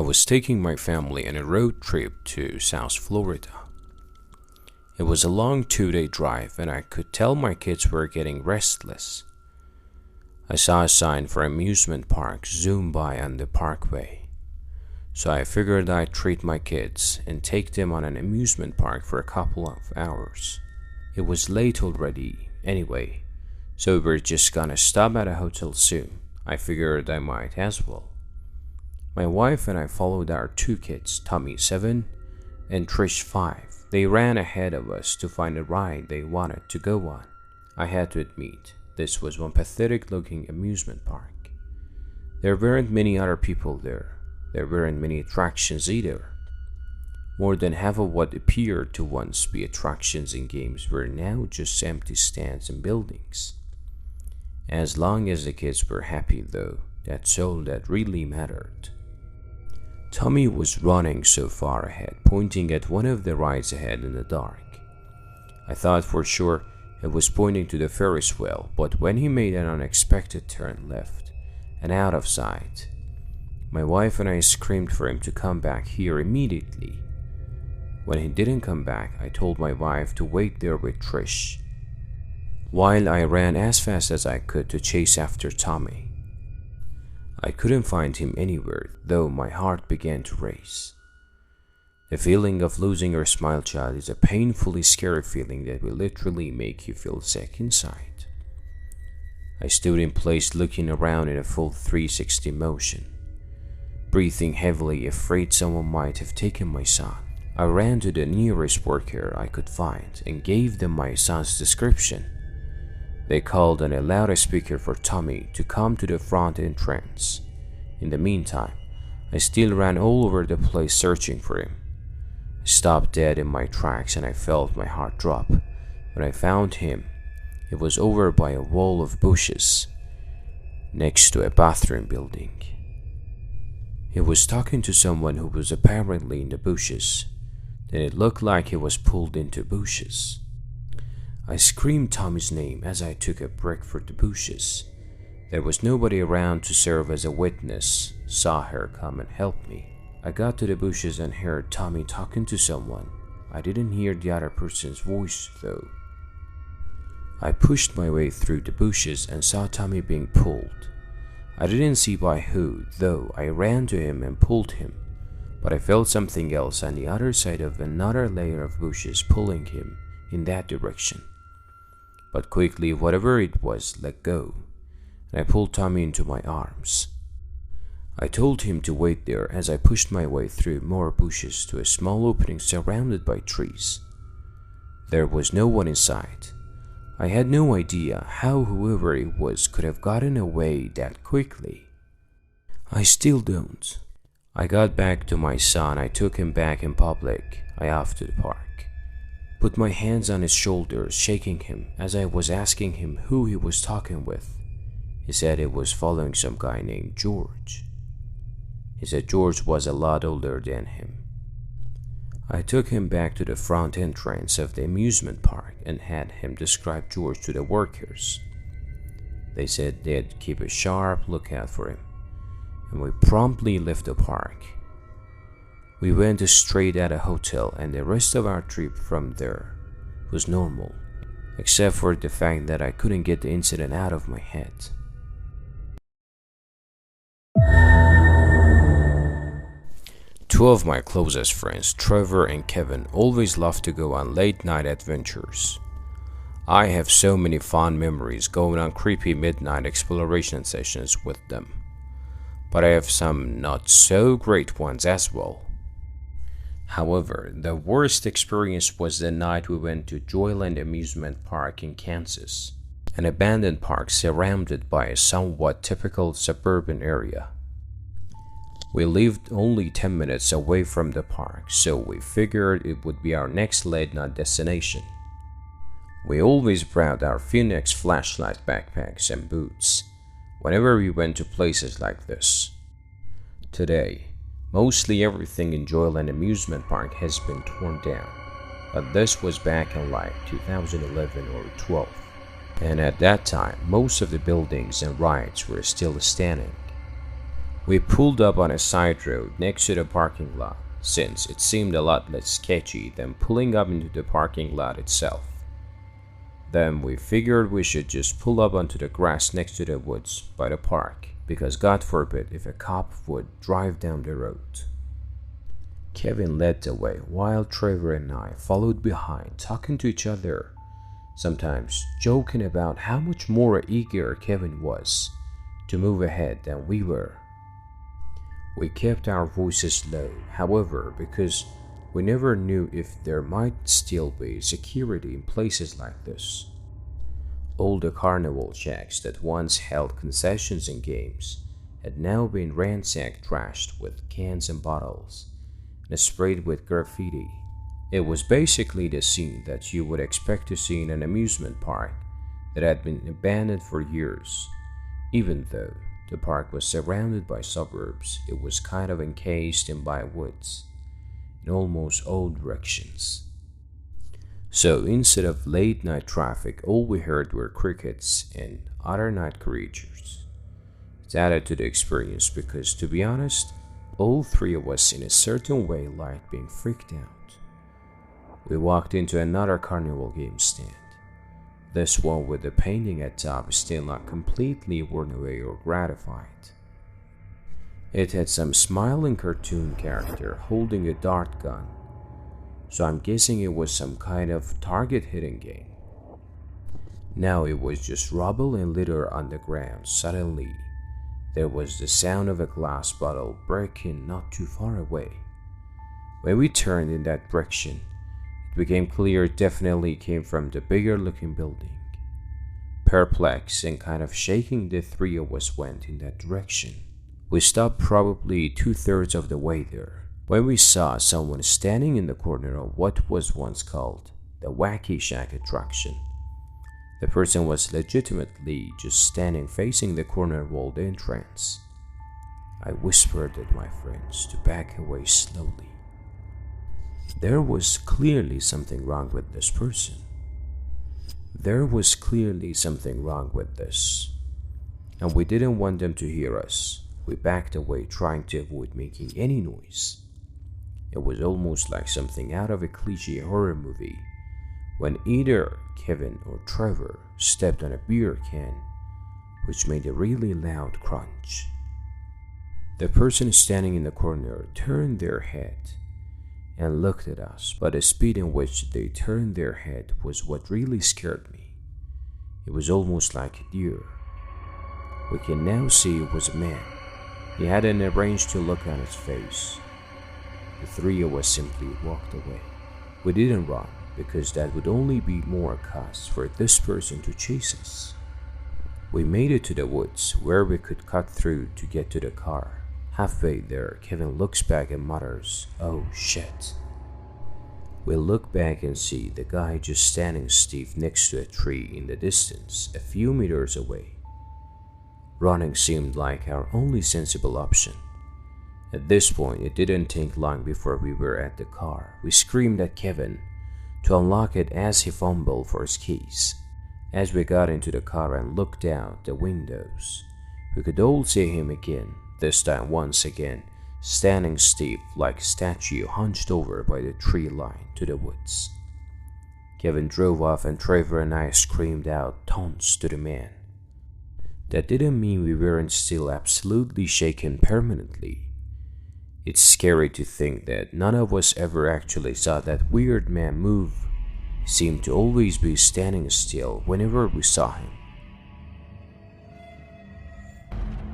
was taking my family on a road trip to South Florida. It was a long 2-day drive, and I could tell my kids were getting restless. I saw a sign for amusement park zoom by on the parkway, so I figured I'd treat my kids and take them on an amusement park for a couple of hours. It was late already anyway, so we were just gonna stop at a hotel soon. I figured I might as well. My wife and I followed our 2 kids, Tommy 7 and Trish 5. They ran ahead of us to find a ride they wanted to go on. I had to admit, this was one pathetic looking amusement park. There weren't many other people there. There weren't many attractions either. More than half of what appeared to once be attractions and games were now just empty stands and buildings. As long as the kids were happy though, that's all that really mattered. Tommy was running so far ahead, pointing at one of the rides ahead in the dark. I thought for sure it was pointing to the Ferris wheel, but when he made an unexpected turn left and out of sight, my wife and I screamed for him to come back here immediately. When he didn't come back, I told my wife to wait there with Trish, while I ran as fast as I could to chase after Tommy. I couldn't find him anywhere, though my heart began to race. The feeling of losing your smile child is a painfully scary feeling that will literally make you feel sick inside. I stood in place looking around in a full 360 motion, breathing heavily, afraid someone might have taken my son. I ran to the nearest worker I could find and gave them my son's description. They called on a loudspeaker for Tommy to come to the front entrance. In the meantime, I still ran all over the place searching for him. I stopped dead in my tracks and I felt my heart drop. When I found him, it was over by a wall of bushes, next to a bathroom building. He was talking to someone who was apparently in the bushes. Then it looked like he was pulled into bushes. I screamed Tommy's name as I took a break for the bushes. There was nobody around to serve as a witness. Saw her come and help me. I got to the bushes and heard Tommy talking to someone. I didn't hear the other person's voice though. I pushed my way through the bushes and saw Tommy being pulled. I didn't see by who, though I ran to him and pulled him, but I felt something else on the other side of another layer of bushes pulling him in that direction. But quickly, whatever it was let go, and I pulled Tommy into my arms. I told him to wait there as I pushed my way through more bushes to a small opening surrounded by trees. There was no one in sight. I had no idea how whoever it was could have gotten away that quickly. I still don't. I got back to my son. I took him back in public. I off to the park. Put my hands on his shoulders, shaking him as I was asking him who he was talking with. He said he was following some guy named George. He said George was a lot older than him. I took him back to the front entrance of the amusement park and had him describe George to the workers. They said they'd keep a sharp lookout for him, and we promptly left the park. We went straight at a hotel, and the rest of our trip from there was normal, except for the fact that I couldn't get the incident out of my head. Two of my closest friends, Trevor and Kevin, always loved to go on late-night adventures. I have so many fond memories going on creepy midnight exploration sessions with them, but I have some not so great ones as well. However, the worst experience was the night we went to Joyland Amusement Park in Kansas, an abandoned park surrounded by a somewhat typical suburban area. We lived only 10 minutes away from the park, so we figured it would be our next late-night destination. We always brought our Phoenix flashlight backpacks and boots whenever we went to places like this. Today, mostly everything in Joyland Amusement Park has been torn down, but this was back in like 2011 or 12, and at that time most of the buildings and rides were still standing. We pulled up on a side road next to the parking lot, since it seemed a lot less sketchy than pulling up into the parking lot itself. Then we figured we should just pull up onto the grass next to the woods by the park, because God forbid if a cop would drive down the road. Kevin led the way while Trevor and I followed behind, talking to each other, sometimes joking about how much more eager Kevin was to move ahead than we were. We kept our voices low, however, because we never knew if there might still be security in places like this. All the carnival shacks that once held concessions and games had now been ransacked, trashed with cans and bottles, and sprayed with graffiti. It was basically the scene that you would expect to see in an amusement park that had been abandoned for years. Even though the park was surrounded by suburbs, it was kind of encased in by woods in almost all directions. So instead of late night traffic, all we heard were crickets and other night creatures. It added to the experience because, to be honest, all three of us in a certain way liked being freaked out. We walked into another carnival game stand. This one with the painting at top still not completely worn away or gratified. It had some smiling cartoon character holding a dart gun, so I'm guessing it was some kind of target hitting game. Now it was just rubble and litter on the ground. Suddenly, there was the sound of a glass bottle breaking not too far away. When we turned in that direction, it became clear it definitely came from the bigger looking building. Perplexed and kind of shaking, the three of us went in that direction. We stopped probably 2/3 of the way there, when we saw someone standing in the corner of what was once called the Wacky Shack attraction. The person was legitimately just standing facing the corner walled entrance. I whispered at my friends to back away slowly. There was clearly something wrong with this person. There was clearly something wrong with this, and we didn't want them to hear us. We backed away, trying to avoid making any noise. It was almost like something out of a cliche horror movie, when either Kevin or Trevor stepped on a beer can, which made a really loud crunch. The person standing in the corner turned their head and looked at us, but the speed in which they turned their head was what really scared me. It was almost like a deer. We can now see it was a man. He had an arranged look on his face. The three of us simply walked away. We didn't run, because that would only be more cause for this person to chase us. We made it to the woods, where we could cut through to get to the car. Halfway there, Kevin looks back and mutters, "Oh shit." We look back and see the guy just standing stiff next to a tree in the distance, a few meters away. Running seemed like our only sensible option. At this point, it didn't take long before we were at the car. We screamed at Kevin to unlock it as he fumbled for his keys. As we got into the car and looked out the windows, we could all see him again, this time once again, standing stiff like a statue hunched over by the tree line to the woods. Kevin drove off and Trevor and I screamed out taunts to the man. That didn't mean we weren't still absolutely shaken permanently. It's scary to think that none of us ever actually saw that weird man move. He seemed to always be standing still whenever we saw him.